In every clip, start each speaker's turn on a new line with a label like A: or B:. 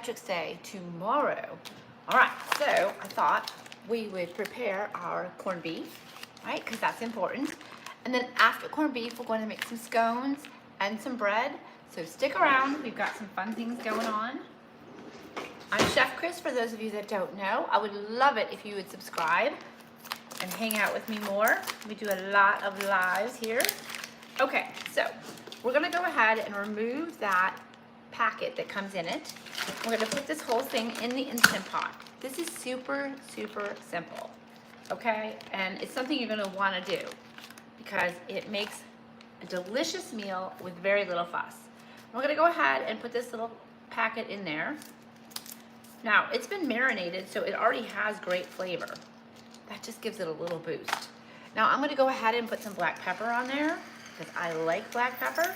A: Patrick's Day tomorrow. All right, so I thought we would prepare our corned beef, right? Because that's important. And then after corned beef, we're going to make some scones and some bread. So stick around, we've got some fun things going on. I'm Chef Chris, for those of you that don't know. I would love it if you would subscribe and hang out with me more. We do a lot of lives here. Okay, so we're gonna go ahead and remove that packet that comes in it. We're gonna put this whole thing in the Instant Pot. This is super, super simple, okay? And it's something you're gonna wanna do because it makes a delicious meal with very little fuss. We're gonna go ahead and put this little packet in there. Now, it's been marinated, so it already has great flavor. That just gives it a little boost. Now, I'm gonna go ahead and put some black pepper on there because I like black pepper.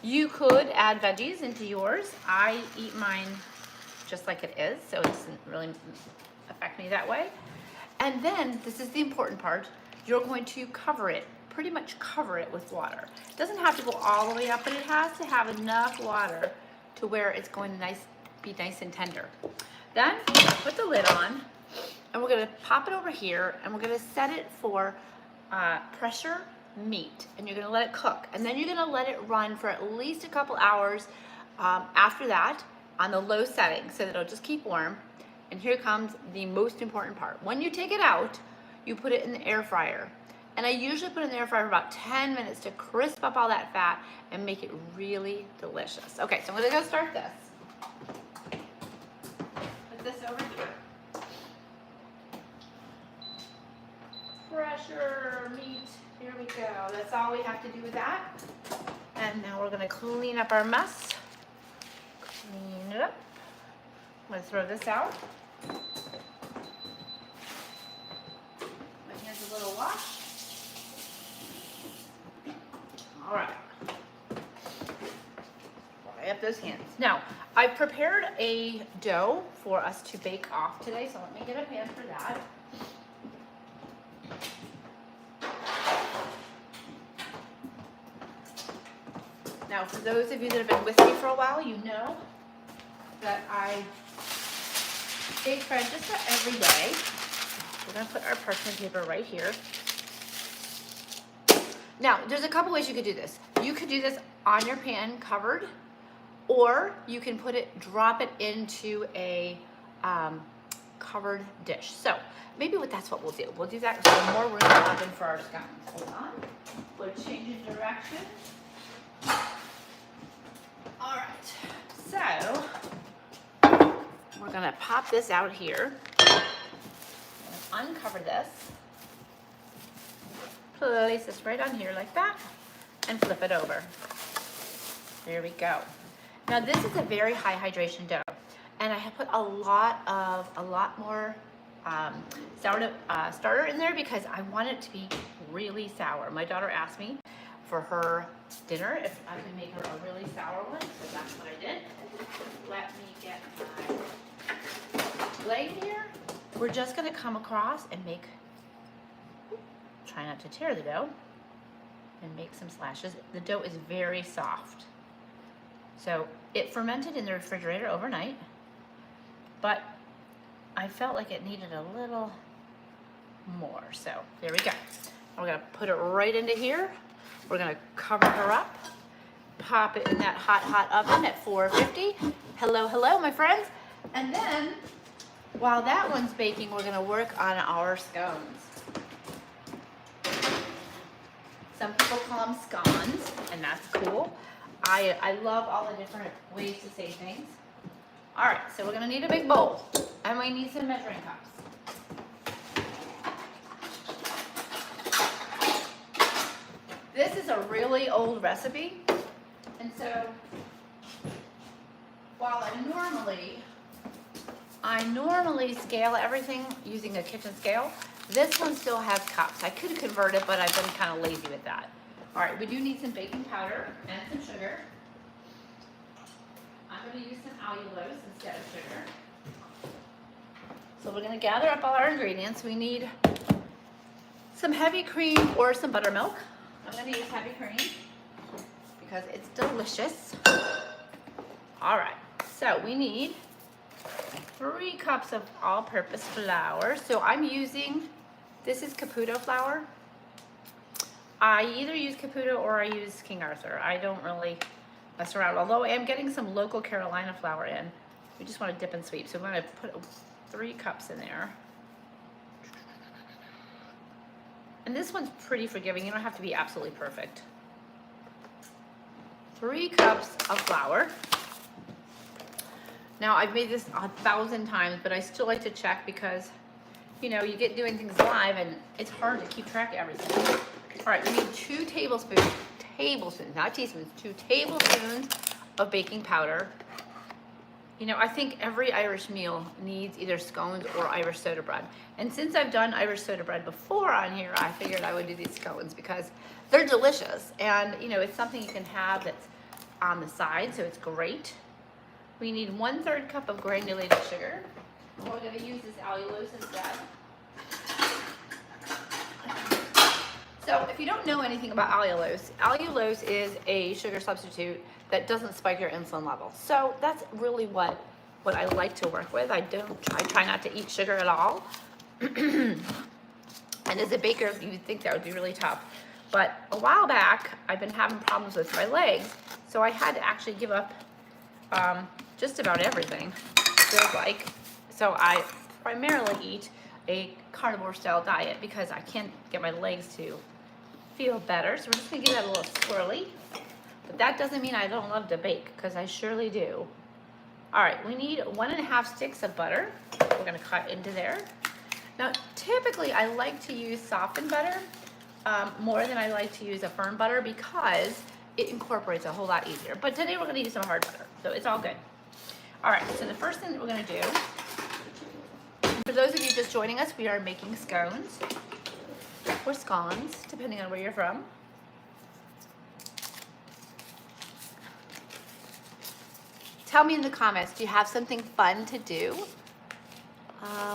A: You could add veggies into yours. I eat mine just like it is, so it doesn't really affect me that way. And then, this is the important part, you're going to cover it, pretty much cover it with water. It doesn't have to go all the way up, but it has to have enough water to where it's going to be nice and tender. Then, put the lid on, and we're gonna pop it over here, and we're gonna set it for pressure meat, and you're gonna let it cook, and then you're gonna let it run for at least a couple hours after that on the low setting so that it'll just keep warm. And here comes the most important part. When you take it out, you put it in the air fryer. And I usually put it in the air fryer for about 10 minutes to crisp up all that fat and make it really delicious. Okay, so I'm gonna go start this. Put this over here. Pressure meat. Here we go. That's all we have to do with that. And now we're gonna clean up our mess. Clean it up. I'm gonna throw this out. My hands a little wash. All right. Dry up those hands. Now, I prepared a dough for us to bake off today, so let me get a pan for that. Now, for those of you that have been with me for a while, you know that I bake bread just about every day. We're gonna put our parchment paper right here. Now, there's a couple ways you could do this. You could do this on your pan covered, or you can drop it into a covered dish. So maybe that's what we'll do. We'll do that with more room in the oven for our scones. Hold on. We'll change the direction. All right, so we're gonna pop this out here. Uncover this. Place this right on here like that and flip it over. There we go. Now this is a very high hydration dough, and I have put a lot more sourdough starter in there because I want it to be really sour. My daughter asked me for her dinner if I could make her a really sour one, so that's what I did. Let me get my blade here. We're just gonna come across and make, try not to tear the dough, and make some slashes. The dough is very soft. So it fermented in the refrigerator overnight, but I felt like it needed a little more. So there we go. We're gonna put it right into here. We're gonna cover her up, pop it in that hot, hot oven at 450. Hello, hello, my friends. And then, while that one's baking, we're gonna work on our scones. Some people call them scones, and that's cool. I love all the different ways to say things. All right, so we're gonna need a big bowl, and we need some measuring cups. This is a really old recipe, and so while I normally scale everything using a kitchen scale, this one still has cups. I could convert it, but I've been kind of lazy with that. All right, we do need some baking powder and some sugar. I'm going to use some allulose instead of sugar. So we're going to gather up all our ingredients. We need some heavy cream or some buttermilk. I'm going to use heavy cream because it's delicious. All right, so So we need 3 cups of all-purpose flour. So I'm using, this is Caputo flour. I either use Caputo or I use King Arthur. I don't really mess around, although I am getting some local Carolina flour in. We just want to dip and sweep, so I'm going to put 3 cups in there. And this one's pretty forgiving. You don't have to be absolutely perfect. 3 cups of flour. Now, I've made this 1,000 times, but I still like to check because, you know, you get doing things live and it's hard to keep track of everything. All right, we need 2 tablespoons, not teaspoons, 2 tablespoons of baking powder. You know, I think every Irish meal needs either scones or Irish soda bread. And since I've done Irish soda bread before on here, I figured I would do these scones because they're delicious. And, you know, it's something you can have that's on the side, so it's great. We need 1/3 cup of granulated sugar. We're going to use this allulose instead. So if you don't know anything about allulose is a sugar substitute that doesn't spike your insulin level. So that's really what I like to work with. I try not to eat sugar at all. And as a baker, you'd think that would be really tough. But a while back, I've been having problems with my legs, so I had to actually give up just about everything, feels like. So I primarily eat a carnivore-style diet because I can't get my legs to feel better. So we're just gonna give that a little swirly. But that doesn't mean I don't love to bake, because I surely do. All right, we need 1½ sticks of butter. We're gonna cut into there. Now, typically I like to use softened butter more than I like to use a firm butter because it incorporates a whole lot easier. But today we're gonna use some hard butter, so it's all good. All right, so the first thing that we're gonna do, for those of you just joining us, we are making scones or scones, depending on where you're from. Tell me in the comments, do you have something fun to do?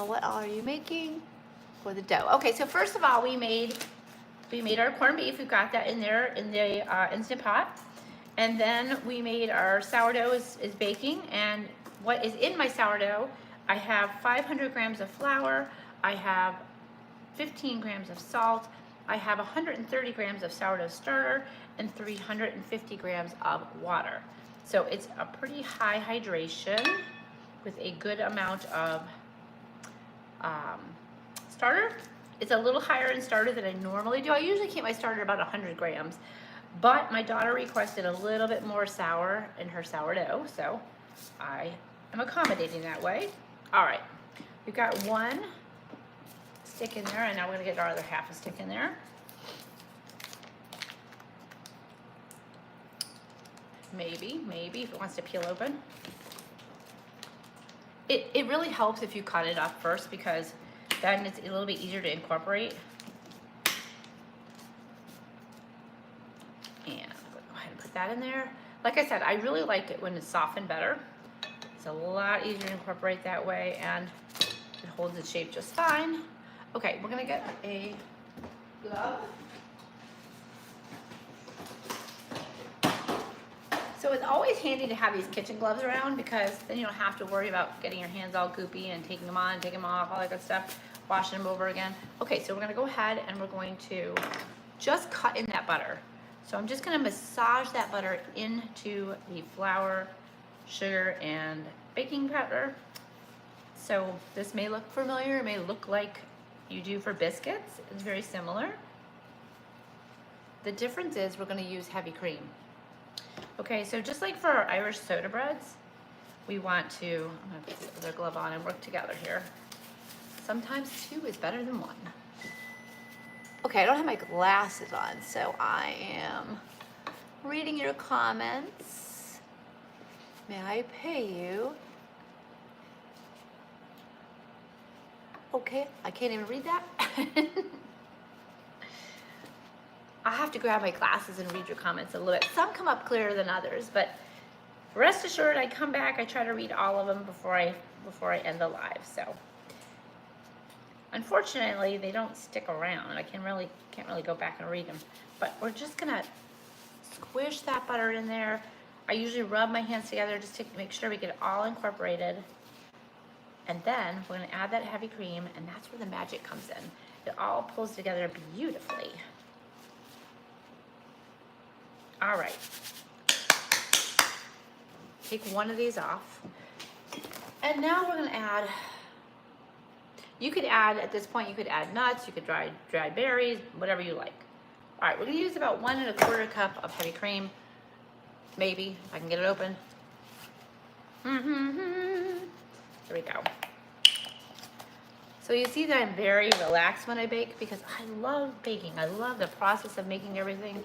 A: What are you making for the dough? Okay, so first of all, we made our corned beef. We've got that in there in the Instant Pot. And then we made our sourdough is baking. And what is in my sourdough, I have 500 grams of flour. I have 15 grams of salt. I have 130 grams of sourdough starter and 350 grams of water. So it's a pretty high hydration with a good amount of starter. It's a little higher in starter than I normally do. I usually keep my starter about 100 grams, but my daughter requested a little bit more sour in her sourdough, so I am accommodating that way. All right, we've got 1 stick in there, and now we're gonna get our other half a stick in there. Maybe if it wants to peel open. It really helps if you cut it up first because then it's a little bit easier to incorporate. And I'm gonna go ahead and put that in there. Like I said, I really like it when it's softened better. It's a lot easier to incorporate that way and it holds its shape just fine. Okay, we're gonna get a glove. So it's always handy to have these kitchen gloves around because then you don't have to worry about getting your hands all goopy and taking them on, taking them off, all that good stuff, washing them over again. Okay, so we're gonna go ahead and we're going to just cut in that butter. So I'm just gonna massage that butter into the flour, sugar, and baking powder. So this may look familiar, it may look like you do for biscuits. It's very similar. The difference is we're gonna use heavy cream. Okay, so just like for our Irish soda breads, we want to, I'm gonna put the other glove on and work together here. Sometimes 2 is better than 1. Okay, I don't have my glasses on, so I am reading your comments. May I pay you? Okay, I can't even read that. I have to grab my glasses and read your comments a little bit. Some come up clearer than others, but rest assured, I come back, I try to read all of them before I end the live. So unfortunately, they don't stick around. I can't really go back and read them. But we're just gonna squish that butter in there. I usually rub my hands together just to make sure we get it all incorporated. And then we're gonna add that heavy cream, and that's where the magic comes in. It all pulls together beautifully. All right. Take one of these off. And now we're gonna add, you could add, at this point, you could add nuts, you could dry berries, whatever you like. All right, we're gonna use about 1 1/4 cup of heavy cream. Maybe, if I can get it open. There we go. So you see that I'm very relaxed when I bake because I love baking. I love the process of making everything.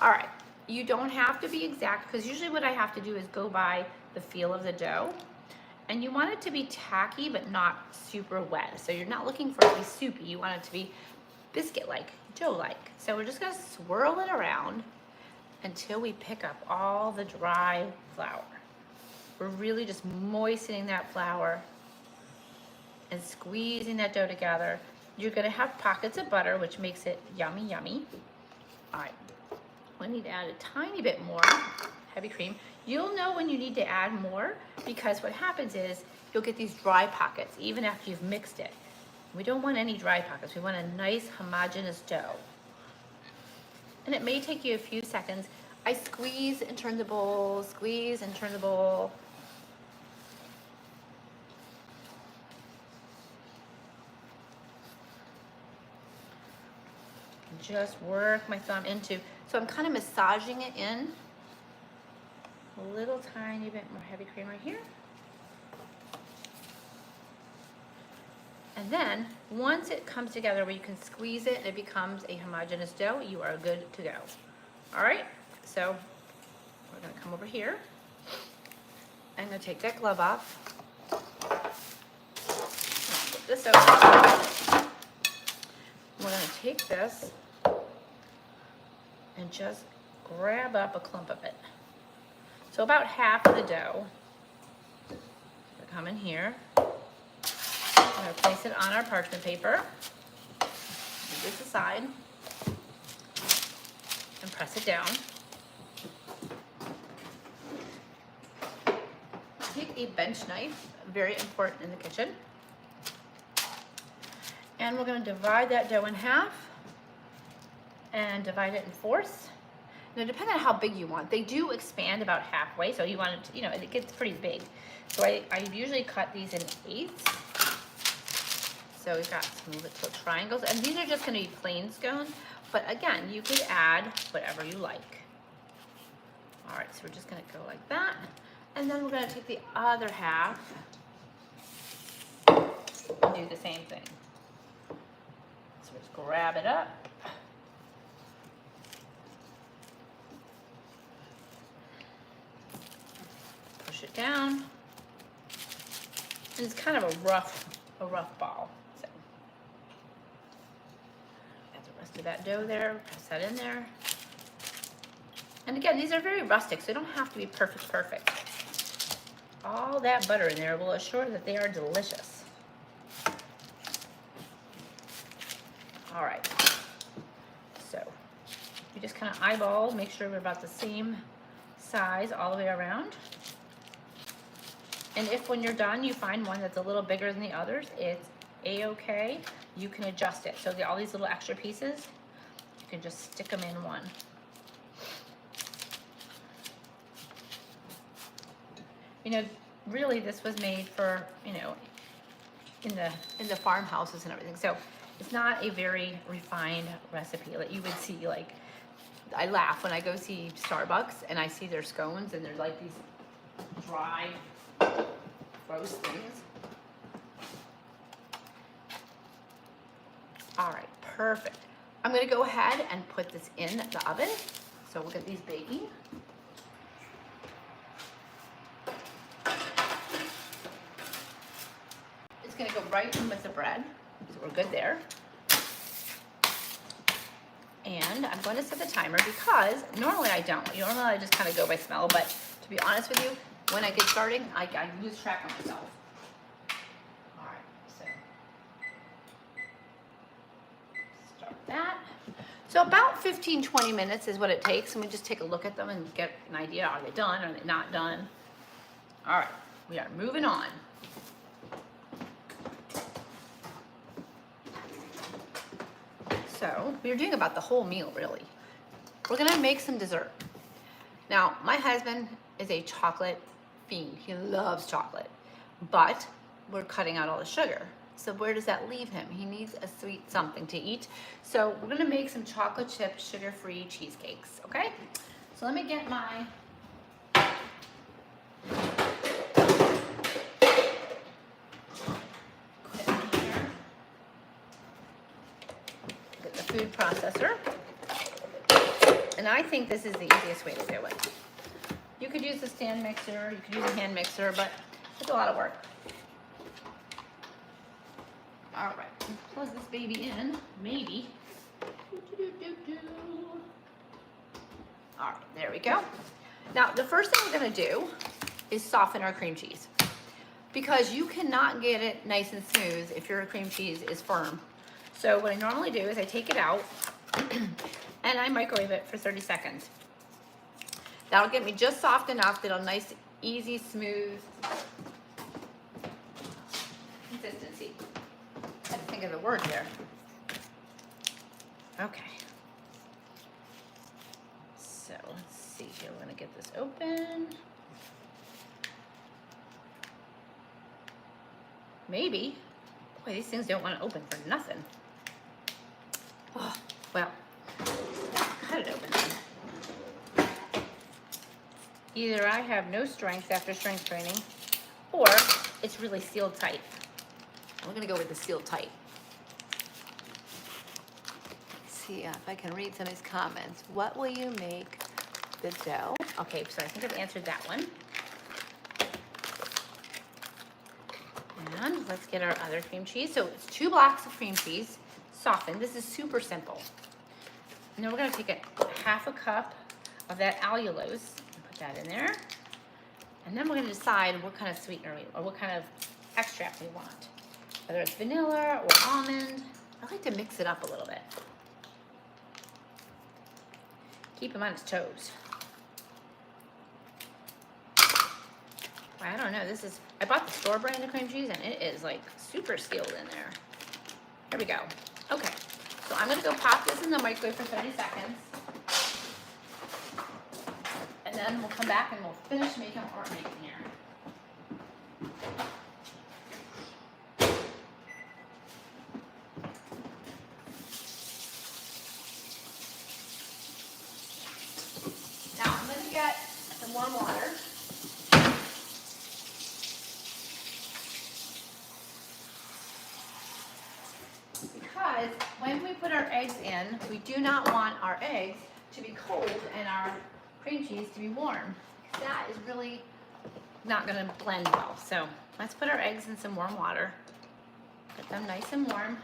A: All right, you don't have to be exact because usually what I have to do is go by the feel of the dough. And you want it to be tacky but not super wet. So you're not looking for it to be soupy. You want it to be biscuit-like, dough-like. So we're just gonna swirl it around until we pick up all the dry flour. We're really just moistening that flour and squeezing that dough together. You're gonna have pockets of butter, which makes it yummy, yummy. All right, we need to add a tiny bit more heavy cream. You'll know when you need to add more because what happens is you'll get these dry pockets even after you've mixed it. We don't want any dry pockets. We want a nice homogeneous dough. And it may take you a few seconds. I squeeze and turn the bowl, squeeze and turn the bowl. Just work my thumb into, so I'm kind of massaging it in. A little tiny bit more heavy cream right here. And then once it comes together where you can squeeze it and it becomes a homogeneous dough, you are good to go. All right, so we're gonna come over here. I'm gonna take that glove off. Put this over. We're gonna take this and just grab up a clump of it. So about half of the dough. Come in here. I'm gonna place it on our parchment paper. Move this aside and press it down. Take a bench knife, very important in the kitchen. And we're gonna divide that dough in half and divide it in fourths. Now, depending on how big you want, they do expand about halfway, so you want it to, you know, it gets pretty big. So I usually cut these in eighths. So we've got some little triangles, and these are just gonna be plain scones, but again, you could add whatever you like. All right, so we're just gonna go like that, and then we're gonna take the other half and do the same thing. So just grab it up. Push it down. And it's kind of a rough ball. So add the rest of that dough there, press that in there. And again, these are very rustic, so they don't have to be perfect. All that butter in there will assure that they are delicious. All right, so you just kind of eyeball, make sure we're about the same size all the way around. And if when you're done, you find one that's a little bigger than the others, it's a-okay. You can adjust it. So all these little extra pieces, you can just stick them in one. You know, really this was made for, you know, in the farmhouses and everything. So it's not a very refined recipe that you would see. Like, I laugh when I go see Starbucks and I see their scones and they're like these dry, gross things. All right, perfect. I'm gonna go ahead and put this in the oven. So we'll get these baking. It's gonna go right in with the bread, so we're good there. And I'm going to set the timer because normally I don't. Normally I just kind of go by smell, but to be honest with you, when I get starting, I lose track of myself. All right, so start that. So about 15, 20 minutes is what it takes. And we just take a look at them and get an idea. Are they done? Are they not done? All right, we are moving on. So we're doing about the whole meal, really. We're gonna make some dessert. Now, my husband is a chocolate fiend. He loves chocolate, but we're cutting out all the sugar. So where does that leave him? He needs a sweet something to eat. So we're gonna make some chocolate chip sugar-free cheesecakes, okay? So let me get my equipment here. Get the food processor. And I think this is the easiest way to do it. You could use a stand mixer, you could use a hand mixer, but it's a lot of work. All right, plug this baby in, maybe. All right, there we go. Now, the first thing we're gonna do is soften our cream cheese, because you cannot get it nice and smooth if your cream cheese is firm. So what I normally do is I take it out and I microwave it for 30 seconds. That'll get me just soft enough that it'll nice, easy, smooth consistency. I had to think of the word there. Okay. So let's see here. We're gonna get this open. Maybe. Boy, these things don't want to open for nothing. Oh, well, cut it open then. Either I have no strength after strength training, or it's really sealed tight. We're gonna go with the sealed tight. Let's see if I can read some of these comments. What will you make the dough? Okay, so I think I've answered that one. And let's get our other cream cheese. So it's 2 blocks of cream cheese, softened. This is super simple. And then we're gonna take a half a cup of that allulose and put that in there. And then we're gonna decide what kind of sweetener or what kind of extract we want. Whether it's vanilla or almond. I like to mix it up a little bit. Keep him on his toes. I don't know, I bought the store brand of cream cheese and it is like super sealed in there. Here we go. Okay, so I'm gonna go pop this in the microwave for 30 seconds. And then we'll come back and we'll finish making what we're making here. Now I'm gonna get some warm water. Because when we put our eggs in, we do not want our eggs to be cold and our cream cheese to be warm. That is really not going to blend well. So let's put our eggs in some warm water. Get them nice and warm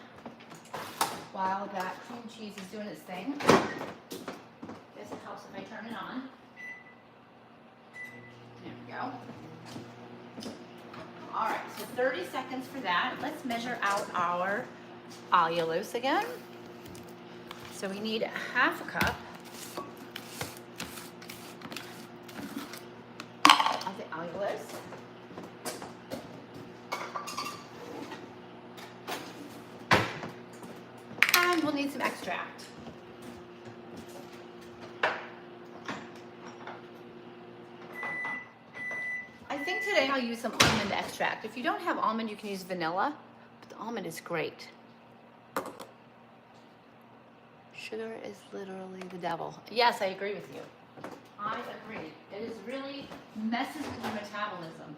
A: while that cream cheese is doing its thing. Guess it helps if I turn it on. There we go. All right, so 30 seconds for that. Let's measure out our allulose again. So we need half a cup of the allulose. And we'll need some extract. I think today I'll use some almond extract. If you don't have almond, you can use vanilla, but the almond is great. Sugar is literally the devil. Yes, I agree with you. I agree. It is really messes with your metabolism.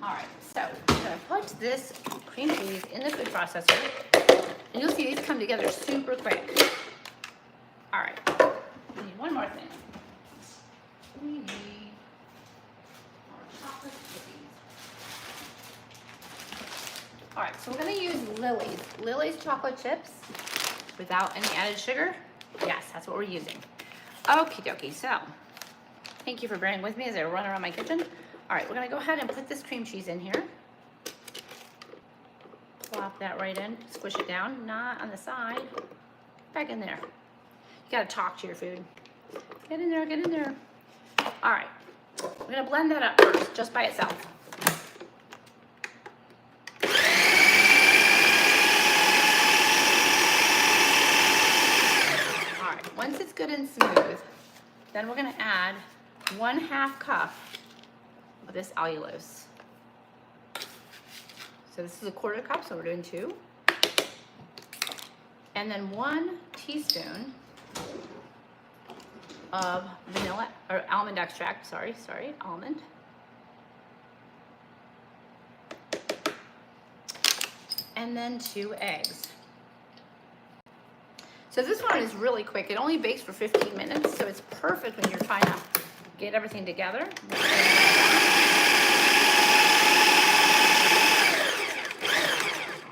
A: All right, so I'm gonna put this cream cheese in the food processor, and you'll see these come together super quick. All right, we need one more thing. We need our chocolate cookies. All right, so we're gonna use Lily's chocolate chips without any added sugar. Yes, that's what we're using. Okie dokie, so thank you for bearing with me as I run around my kitchen. All right, we're gonna go ahead and put this cream cheese in here. Plop that right in, squish it down, not on the side. Back in there. You gotta talk to your food. Get in there, get in there. All right, we're gonna blend that up first, just by itself. All right, once it's good and smooth, then we're gonna add 1/2 cup of this allulose. So this is a 1/4 cup, so we're doing 2. And then 1 teaspoon of vanilla or almond extract, sorry, almond. And then 2 eggs. So this one is really quick. It only bakes for 15 minutes, so it's perfect when you're trying to get everything together.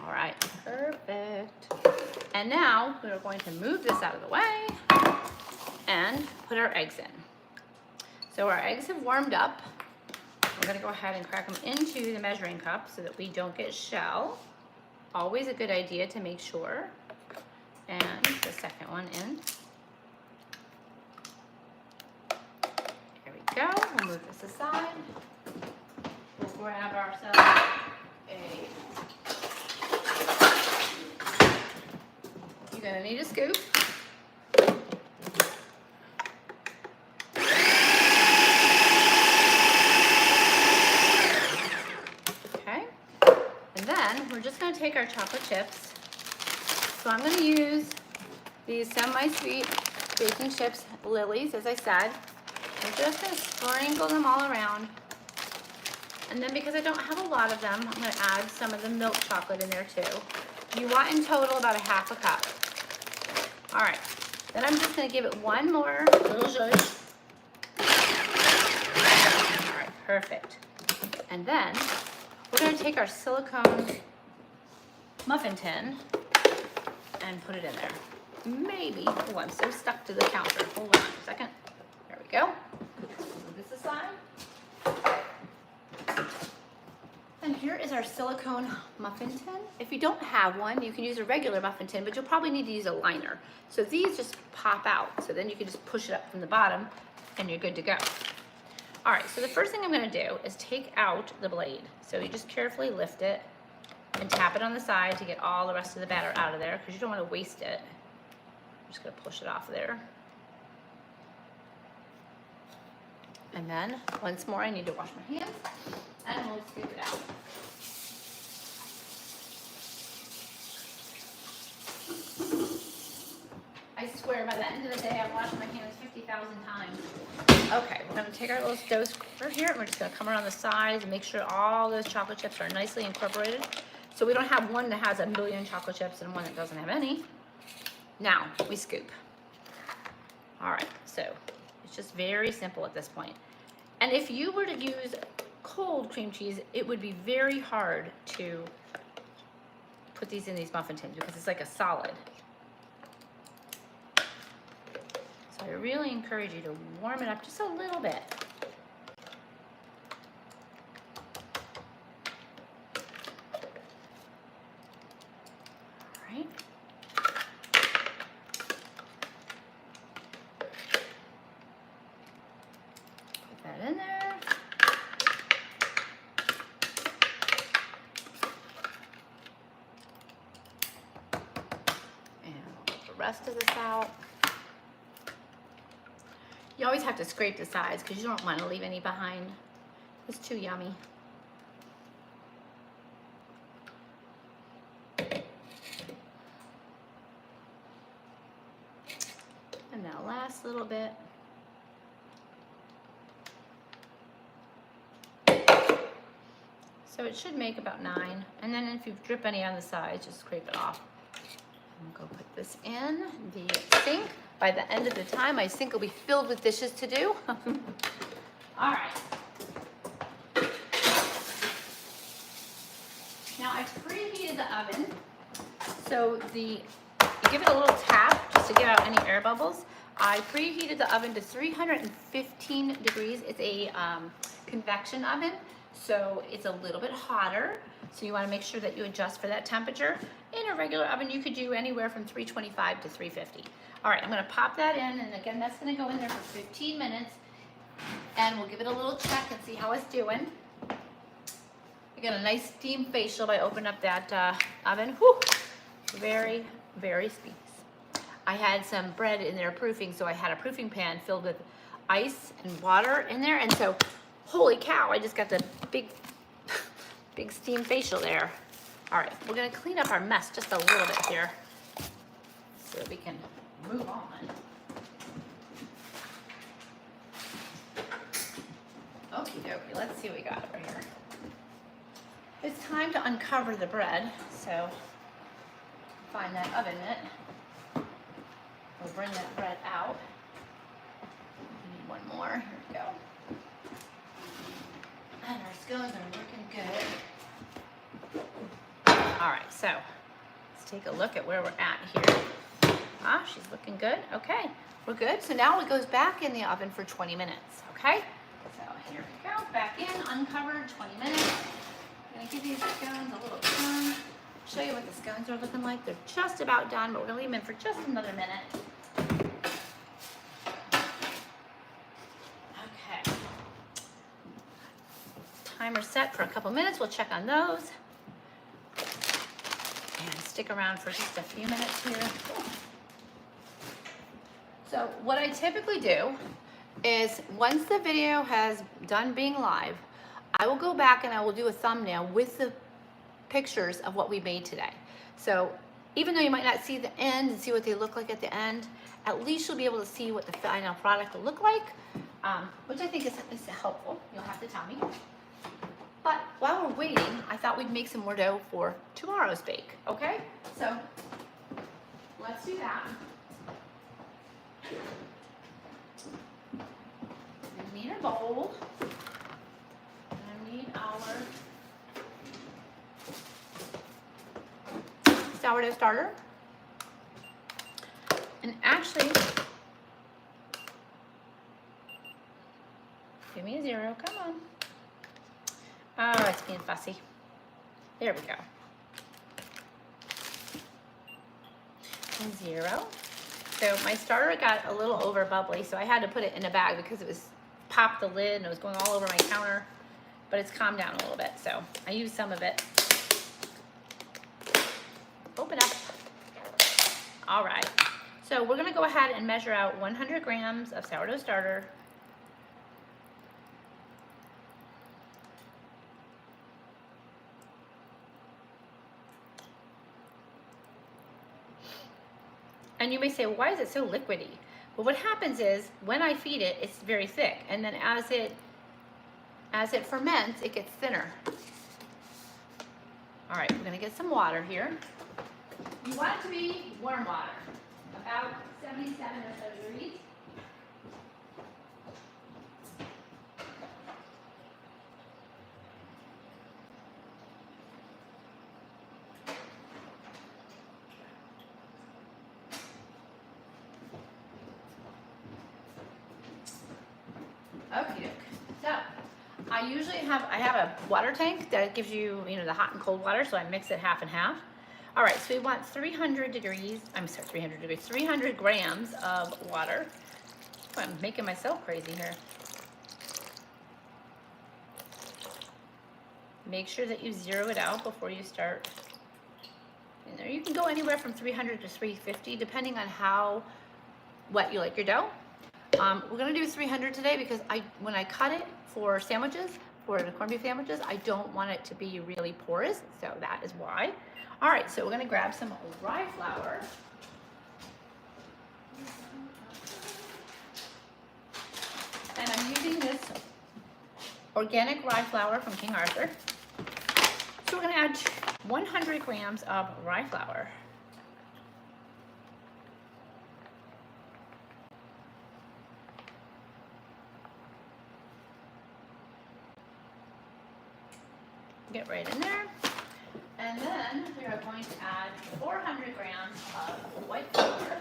A: All right, perfect. And now we're going to move this out of the way and put our eggs in. So our eggs have warmed up. We're gonna go ahead and crack them into the measuring cup so that we don't get shell. Always a good idea to make sure. And the second one in. There we go. We'll move this aside. We'll grab ourselves you're gonna need a scoop. Okay. And then we're just gonna take our chocolate chips. So I'm going to use these semi-sweet baking chips, Lily's, as I said. I'm just going to sprinkle them all around. And then because I don't have a lot of them, I'm going to add some of the milk chocolate in there too. You want in total about 1/2 cup. All right. Then I'm just going to give it one more little zhuzh. All right, perfect. And then we're going to take our silicone muffin tin and put it in there. Maybe, oh, I'm so stuck to the counter. Hold on a second. There we go. Move this aside. And here is our silicone muffin tin. If you don't have one, you can use a regular muffin tin, but you'll probably need to use a liner. So these just pop out. So then you can just push it up from the bottom and you're good to go. All right, so the first thing I'm gonna do is take out the blade. So you just carefully lift it and tap it on the side to get all the rest of the batter out of there because you don't want to waste it. I'm just going to push it off there. And then once more I need to wash my hands and we'll scoop it out. I swear by the end of the day I've washed my hands 50,000 times. Okay, we're going to take our little dough scooper here and we're just going to come around the sides and make sure all those chocolate chips are nicely incorporated. So we don't have one that has 1,000,000 chocolate chips and one that doesn't have any. Now we scoop. All right, so it's just very simple at this point. And if you were to use cold cream cheese, it would be very hard to put these in these muffin tins because it's like a solid. So I really encourage you to warm it up just a little bit. All right. Put that in there. And we'll put the rest of this out. You always have to scrape the sides because you don't want to leave any behind. It's too yummy. And that last little bit. So it should make about 9. And then if you drip any on the sides, just scrape it off. I'm gonna go put this in the sink. By the end of the time, my sink will be filled with dishes to do. All right. Now I've preheated the oven. So you give it a little tap just to get out any air bubbles. I preheated the oven to 315 degrees. It's a convection oven, so it's a little bit hotter. So you want to make sure that you adjust for that temperature. In a regular oven, you could do anywhere from 325 to 350. All right, I'm going to pop that in, and again, that's going to go in there for 15 minutes, and we'll give it a little check and see how it's doing. I got a nice steam facial by opening up that oven. Whew, very, very steamy. I had some bread in there proofing, so I had a proofing pan filled with ice and water in there, and so, holy cow, I just got the big steam facial there. All right, we're gonna clean up our mess just a little bit here so that we can move on. Okie dokie, let's see what we got over here. It's time to uncover the bread, so find that oven mitt. We'll bring that bread out. We need one more, here we go. And our scones are looking good. All right, so let's take a look at where we're at here. Ah, she's looking good. Okay, we're good. So now it goes back in the oven for 20 minutes, okay? So here we go, back in, uncovered, 20 minutes. I'm gonna give these scones a little turn. Show you what the scones are looking like. They're just about done, but we're gonna leave them in for just another minute. Okay. Timer set for a couple minutes. We'll check on those. And stick around for just a few minutes here. So what I typically do is once the video has done being live, I will go back and I will do a thumbnail with the pictures of what we made today. So even though you might not see the end and see what they look like at the end, at least you'll be able to see what the final product will look like, which I think is helpful. You'll have to tell me. But while we're waiting, I thought we'd make some more dough for tomorrow's bake, okay? So let's do that. We need a bowl. Need our sourdough starter. And actually, give me a 0, come on. Oh, it's being fussy. There we go. And 0. So my starter got a little over bubbly, so I had to put it in a bag because it was popped the lid and it was going all over my counter. But it's calmed down a little bit, so I used some of it. Open up. All right, so we're gonna go ahead and measure out 100 grams of sourdough starter. And you may say, well, why is it so liquidy? Well, what happens is when I feed it, it's very thick, and then as it ferments, it gets thinner. All right, we're gonna get some water here. You want it to be warm water, about 77 or so degrees. Okay, so I usually have a water tank that gives you, the hot and cold water, so I mix it half and half. All right, so we want 300 grams of water. Oh, I'm making myself crazy here. Make sure that you zero it out before you start in there. You can go anywhere from 300 to 350, depending on how wet you like your dough. We're gonna do 300 today because when I cut it for sandwiches, for the corned beef sandwiches, I don't want it to be really porous, so that is why. All right, so we're gonna grab some rye flour. And I'm using this organic rye flour from King Arthur. So we're gonna add 100 grams of rye flour. Get right in there. And then we are going to add 400 grams of white flour.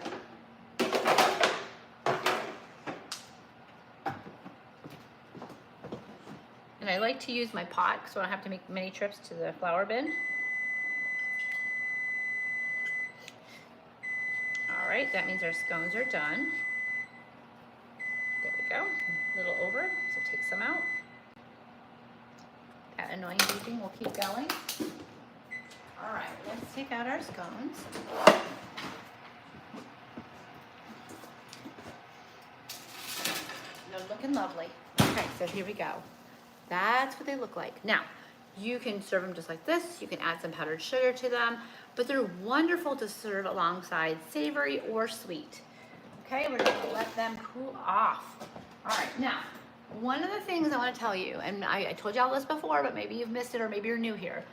A: And And I like to use my pot so I don't have to make many trips to the flour bin. All right, that means our scones are done. There we go, a little over, so take some out. That annoying beeping will keep going. All right, let's take out our scones. They're looking lovely. Okay, so here we go. That's what they look like. Now, you can serve them just like this. You can add some powdered sugar to them, but they're wonderful to serve alongside savory or sweet. Okay, we're gonna let them cool off. All right, now, one of the things I wanna tell you, and I told you all this before, but maybe you've missed it or maybe you're new here.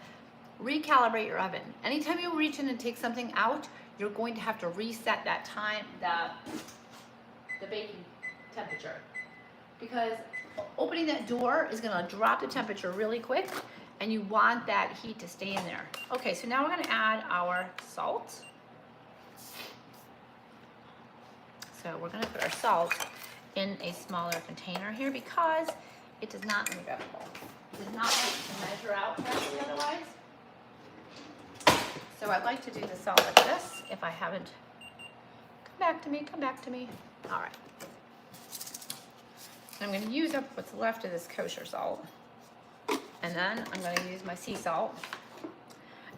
A: Recalibrate your oven. Anytime you reach in and take something out, you're going to have to reset that time, the baking temperature. Because opening that door is gonna drop the temperature really quick, and you want that heat to stay in there. Okay, so now we're gonna add our salt. So we're gonna put our salt in a smaller container here because it does not, let me grab a bowl. It does not like to measure out correctly otherwise. So I'd like to do the salt like this if I haven't. Come back to me, come back to me. All right. I'm going to use up what's left of this kosher salt. And then I'm going to use my sea salt.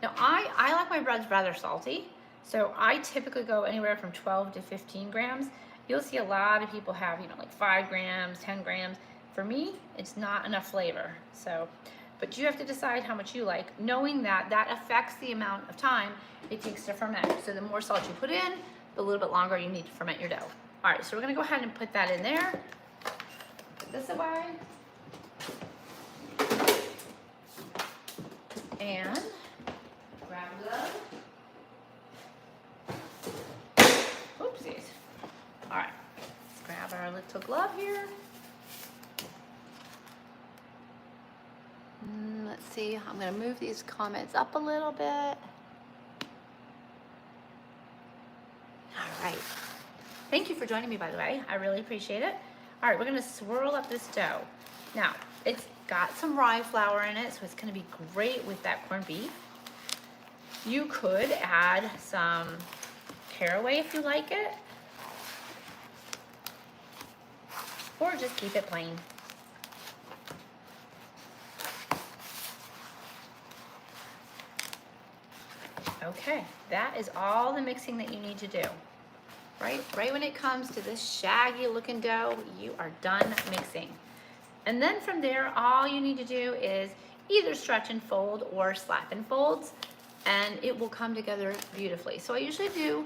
A: Now I like my breads rather salty, so I typically go anywhere from 12 to 15 grams. You'll see a lot of people have, like 5 grams, 10 grams. For me, it's not enough flavor. So, but you have to decide how much you like, knowing that that affects the amount of time it takes to ferment. So the more salt you put in, the little bit longer you need to ferment your dough. All right, so we're gonna go ahead and put that in there. Put this away. And grab a glove. Oopsies. All right, let's grab our little glove here. Let's see, I'm gonna move these comments up a little bit. All right. Thank you for joining me, by the way. I really appreciate it. All right, we're gonna swirl up this dough. Now, it's got some rye flour in it, so it's gonna be great with that corned beef. You could add some caraway if you like it, or just keep it plain. Okay, that is all the mixing that you need to do. Right when it comes to this shaggy looking dough, you are done mixing. And then from there, all you need to do is either stretch and fold or slap and folds, and it will come together beautifully. So I usually do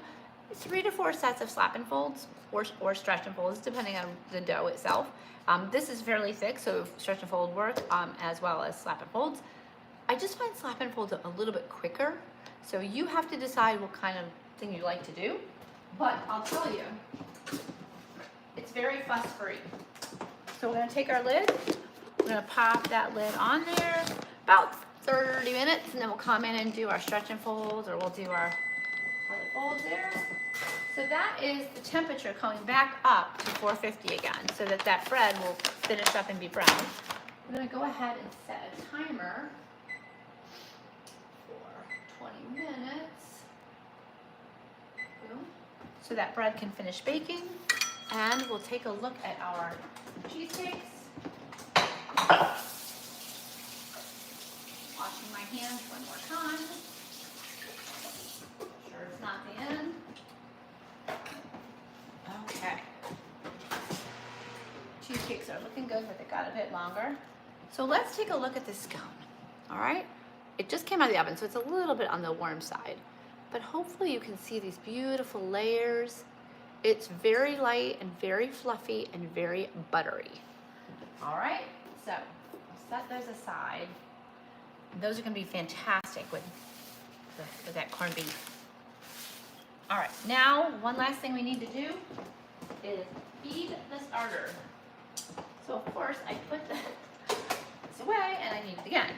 A: 3 to 4 sets of slap and folds or stretch and folds, depending on the dough itself. This is fairly thick, so stretch and fold work as well as slap and folds. I just find slap and folds a little bit quicker. So you have to decide what kind of thing you like to do. But I'll tell you, it's very fuss-free. So we're gonna take our lid, we're gonna pop that lid on there, about 30 minutes, and then we'll come in and do our stretch and folds, or we'll do our other folds there. So that is the temperature coming back up to 450 again, so that that bread will finish up and be brown. We're gonna go ahead and set a timer for 20 minutes. Boom. So that bread can finish baking, and we'll take a look at our cheesecakes. Washing my hands one more time. Sure it's not the end. Okay. Cheesecakes are looking good, but they got a bit longer. So let's take a look at this scone, all right? It just came out of the oven, so it's a little bit on the warm side. But hopefully you can see these beautiful layers. It's very light and very fluffy and very buttery. All right, so I'll set those aside. Those are gonna be fantastic with that corned beef. All right, now one last thing we need to do is feed the starter. So of course I put this away and I need it again.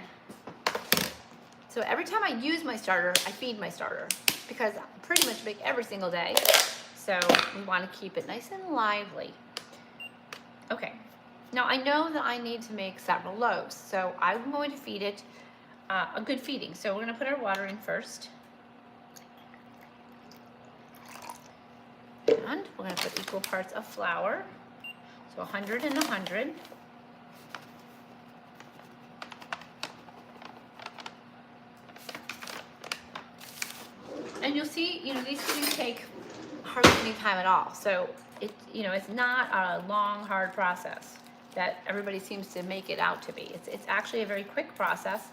A: So every time I use my starter, I feed my starter because I pretty much bake every single day. So we want to keep it nice and lively. Okay, Now I know that I need to make several loaves, so I'm going to feed it a good feeding. So we're going to put our water in first. And we're going to put equal parts of flour. So 100 and 100. And you'll see, these things take hardly any time at all. So it's not a long, hard process that everybody seems to make it out to be. It's actually a very quick process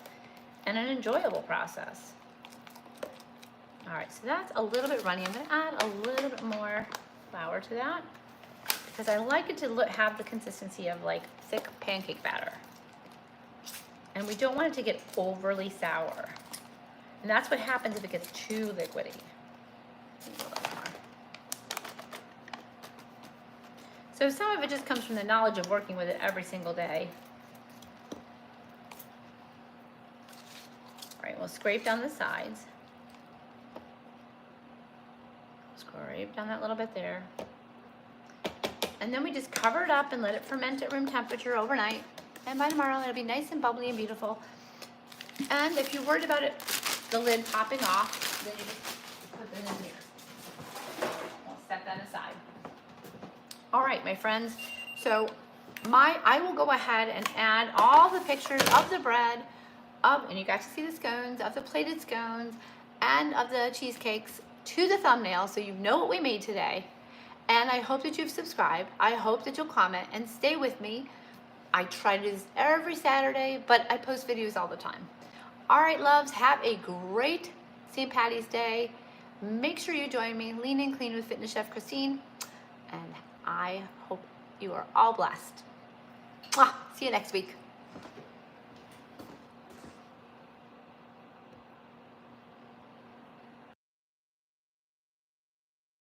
A: and an enjoyable process. All right, so that's a little bit runny. I'm gonna add a little bit more flour to that because I like it to have the consistency of like thick pancake batter. And we don't want it to get overly sour. And that's what happens if it gets too liquidy. So some of it just comes from the knowledge of working with it every single day. All right, we'll scrape down the sides. Scrape down that little bit there. And then we just cover it up and let it ferment at room temperature overnight. And by tomorrow, it'll be nice and bubbly and beautiful. And if you're worried about the lid popping off, then you just put it in here. We'll set that aside. All right, my friends. So I will go ahead and add all the pictures of the bread, and you got to see the scones, of the plated scones, and of the cheesecakes to the thumbnail so you know what we made today. And I hope that you've subscribed. I hope that you'll comment and stay with me. I try to do this every Saturday, but I post videos all the time. All right, loves, have a great St. Patty's Day. Make sure you join me, Lean and Clean with Fitness Chef Christine, and I hope you are all blessed. See you next week.